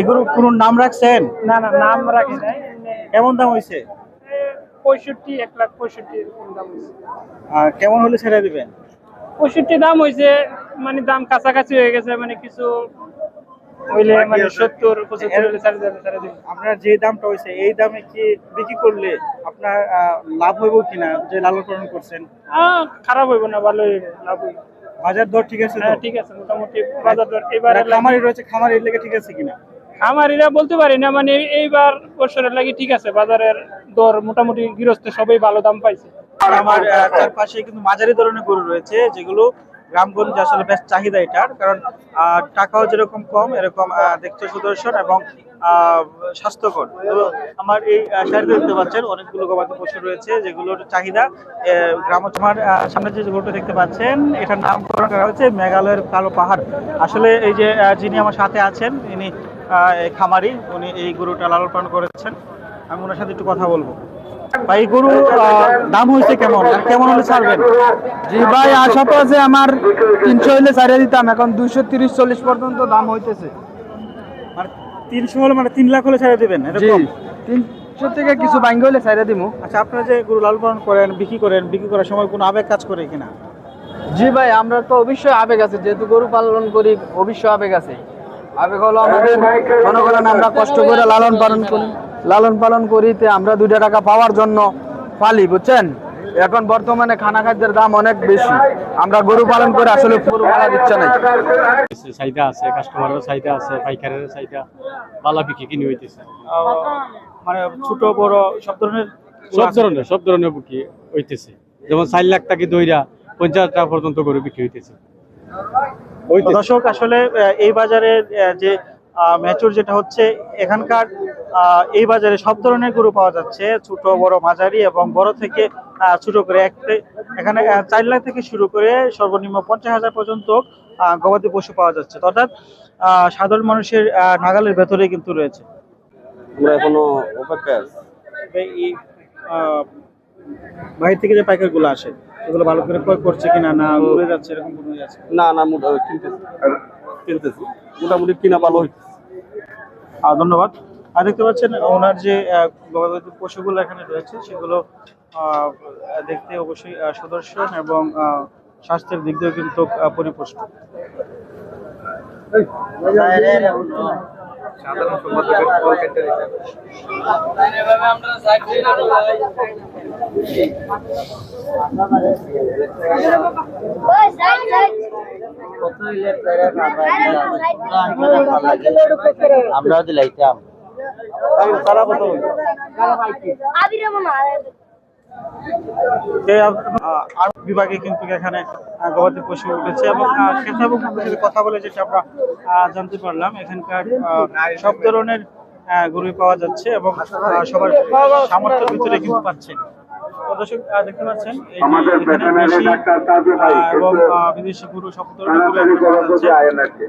এগুলো কোন নাম রাখছেন? না না, নাম রাখি নাই। কেমন দাম হয়েছে? 65, 1,65,000 এরকম দাম হয়েছে। কেমন হলে ছেড়ে দিবেন? 65 দাম হয়েছে, মানে দাম কাছাকাছি হয়ে গেছে, মানে কিছু হইলে মানে 70-75 হলে ছেড়ে দিন। আপনার যে দামটা হয়েছে এই দামে কি বিক্রি করলে আপনার লাভ হইব কিনা, যে লালন পালন করছেন? খারাপ হইব না, ভালোই হইব, লাভ হইব। বাজার দর ঠিক আছে তো? হ্যাঁ ঠিক আছে, মোটামুটি বাজার দর এবারে খামারি রয়েছে, খামারির লেগে ঠিক আছে কিনা? খামারিরা বলতে পারি না, মানে এইবার বছরের লাগি ঠিক আছে, বাজারের দর মোটামুটি গৃহস্থ সবাই ভালো দাম পাইছে। আমার চারপাশে কিন্তু মাঝারি ধরনের গরু রয়েছে, যেগুলো গ্রামগঞ্জে আসলে বেশ চাহিদা এটার, কারণ টাকাও যেরকম কম, এরকম দেখতে সুদর্শন এবং স্বাস্থ্যকর। তো আমার এই সাইডে দেখতে পাচ্ছেন অনেকগুলো গবাদি পশু রয়েছে, যেগুলোর চাহিদা গ্রাম। আমার সামনে যে গরুটা দেখতে পাচ্ছেন, এটার নামকরণ করা হয়েছে মেঘালয়ের কালো পাহাড়। আসলে এই যে যিনি আমার সাথে আছেন, ইনি খামারি, উনি এই গরুটা লালন পালন করেছেন। আমি ওনার সাথে একটু কথা বলবো। ভাই, গরু দাম হয়েছে কেমন, কেমন হলে ছাড়বেন? জি ভাই, আশা তো আছে আমার 300 হলে ছাড়িয়ে দিতাম, এখন 230-40 পর্যন্ত দাম হইতেছে। মানে 300 হলে, মানে 3 লাখ হলে ছেড়ে দিবেন জি, এরকম? 300 থেকে কিছু বাইঙ্গ হলে ছাড়িয়ে দিব। আচ্ছা, আপনারা যে গরু লালন পালন করেন, বিক্রি করার সময় কোনো আবেগ কাজ করে কিনা? জি ভাই, আমরা তো অবশ্যই আবেগ আছে, যেহেতু গরু পালন করি অবশ্যই আবেগ আছে। আবেগ হলো আমাদের, মনে করেন আমরা কষ্ট করে লালন পালন করিতে আমরা 2 টাকা পাওয়ার জন্য পালি, বুঝছেন? এখন বর্তমানে খানা খাদ্যের দাম অনেক বেশি, আমরা গরু পালন করে আসলে গরু পালার ইচ্ছা নাই। চাহিদা আছে, কাস্টমারেরও চাহিদা আছে, পাইকারেরও চাহিদা, পালা বিক্রি কিনে হইতেছে। মানে ছোট বড় সব ধরনের বিক্রি হইতেছে। যেমন 4 লাখ টাকা দইরা 50 টাকা পর্যন্ত গরু বিক্রি হইতেছে। দর্শক, আসলে এই বাজারের যে ম্যাচুর যেটা হচ্ছে, এখানকার এই বাজারে সব ধরনের গরু পাওয়া যাচ্ছে, ছোট বড় মাঝারি এবং বড় থেকে ছোট করে। এখানে 4 লাখ থেকে শুরু করে সর্বনিম্ন 50,000 পর্যন্ত গবাদি পশু পাওয়া যাচ্ছে, অর্থাৎ সাধারণ মানুষের নাগালের ভেতরে কিন্তু রয়েছে। আমরা এখনো অপেক্ষায় আছি। এই বাইরে থেকে যে পাইকার গুলো আসে, এগুলো ভালো করে ক্রয় করছে কিনা, না উড়ে যাচ্ছে, এরকম কোনো আছে? না না, কিনতেছি, মোটামুটি কিনা ভালো হইতেছে। ধন্যবাদ। আর দেখতে পাচ্ছেন ওনার যে গবাদি পশুগুলো এখানে রয়েছে, সেগুলো দেখতে অবশ্যই সুদর্শন এবং স্বাস্থ্যের দিক দিয়েও কিন্তু পরিপুষ্ট। সাধারণ সম্পাদকের কল সেন্টার আমরা দিলাইতাম তারা কত আর বিভাগে কিন্তু এখানে গবাদি পশু উঠেছে, এবং ক্রেতা এবং বিক্রেতার সাথে কথা বলে যেটা আমরা জানতে পারলাম, এখানকার সব ধরনের গরু পাওয়া যাচ্ছে এবং সবার সামর্থ্যের ভিতরে কিন্তু পাচ্ছেন। দর্শক দেখতে পাচ্ছেন এই যে এখানে দেশি এবং বিদেশি গরু, সব ধরনের গরু পাওয়া যাচ্ছে।